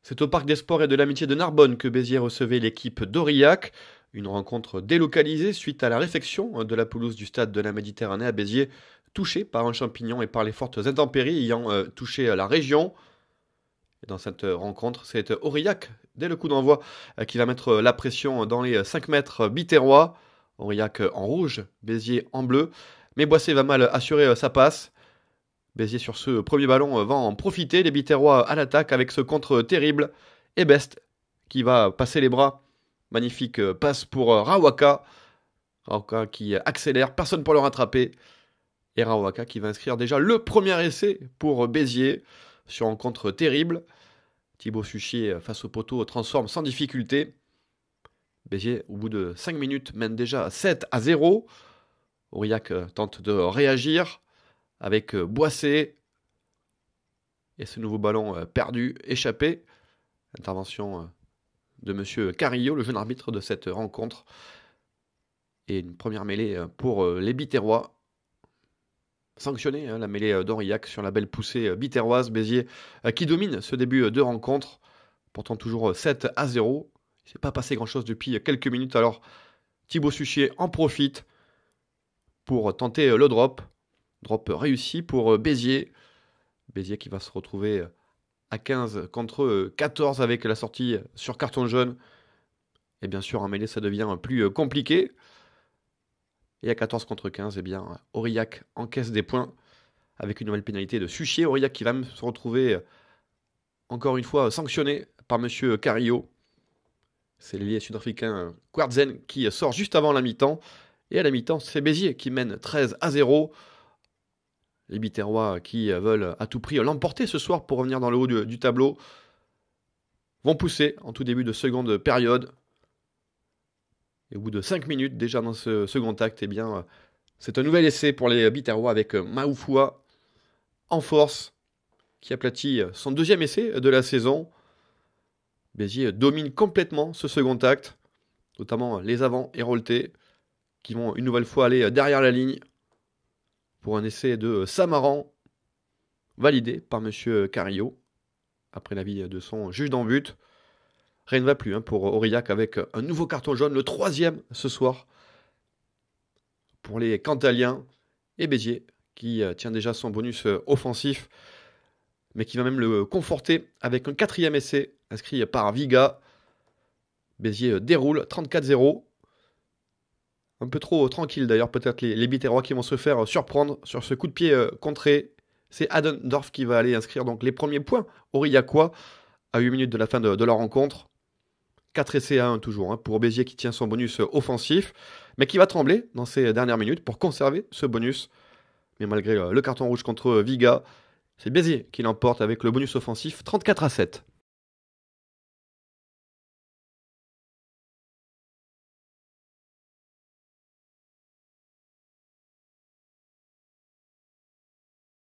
C'est au Parc des Sports et de l'Amitié de Narbonne que Béziers recevait l'équipe d'Aurillac. Une rencontre délocalisée suite à la réfection de la pelouse du stade de la Méditerranée à Béziers, touchée par un champignon et par les fortes intempéries ayant touché la région. Et dans cette rencontre, c'est Aurillac, dès le coup d'envoi, qui va mettre la pression dans les 5 mètres biterrois. Aurillac en rouge, Béziers en bleu. Mais Boissé va mal assurer sa passe. Béziers sur ce premier ballon va en profiter, les Biterrois à l'attaque avec ce contre terrible. Et Best qui va passer les bras. Magnifique passe pour Rawaka. Rawaka qui accélère, personne pour le rattraper. Et Rawaka qui va inscrire déjà le premier essai pour Béziers sur un contre terrible. Thibaut Suchier face au poteau transforme sans difficulté. Béziers au bout de 5 minutes mène déjà 7-0. Aurillac tente de réagir avec Boissé. Et ce nouveau ballon perdu, échappé. Intervention de M. Carillo, le jeune arbitre de cette rencontre. Et une première mêlée pour les Biterrois. Sanctionné, la mêlée d'Aurillac sur la belle poussée biterroise. Béziers qui domine ce début de rencontre. Pourtant toujours 7-0. Il ne s'est pas passé grand-chose depuis quelques minutes. Alors Thibaut Suchier en profite pour tenter le drop. Drop réussi pour Béziers. Béziers qui va se retrouver à 15 contre 14 avec la sortie sur carton jaune. Et bien sûr, en mêlée, ça devient plus compliqué. Et à 14 contre 15, eh bien, Aurillac encaisse des points avec une nouvelle pénalité de Suchier. Aurillac qui va même se retrouver encore une fois sanctionné par M. Carillo. C'est l'ailier sud-africain Quertzen qui sort juste avant la mi-temps. Et à la mi-temps, c'est Béziers qui mène 13-0. Les Biterrois qui veulent à tout prix l'emporter ce soir pour revenir dans le haut du tableau vont pousser en tout début de seconde période. Et au bout de 5 minutes déjà dans ce second acte, eh bien, c'est un nouvel essai pour les Biterrois avec Maoufoua en force qui aplatit son deuxième essai de la saison. Béziers domine complètement ce second acte, notamment les avants héroltés qui vont une nouvelle fois aller derrière la ligne pour un essai de Samaran, validé par M. Carillo, après l'avis de son juge d'en but. Rien ne va plus pour Aurillac avec un nouveau carton jaune, le 3e ce soir, pour les Cantaliens. Et Béziers, qui tient déjà son bonus offensif, mais qui va même le conforter avec un 4e essai, inscrit par Viga. Béziers déroule 34-0. Un peu trop tranquille d'ailleurs, peut-être les Biterrois qui vont se faire surprendre sur ce coup de pied contré. C'est Adendorf qui va aller inscrire donc les premiers points aurillacois à 8 minutes de la fin de la rencontre. 4 essais à 1 toujours pour Béziers qui tient son bonus offensif, mais qui va trembler dans ces dernières minutes pour conserver ce bonus. Mais malgré le carton rouge contre Viga, c'est Béziers qui l'emporte avec le bonus offensif 34-7.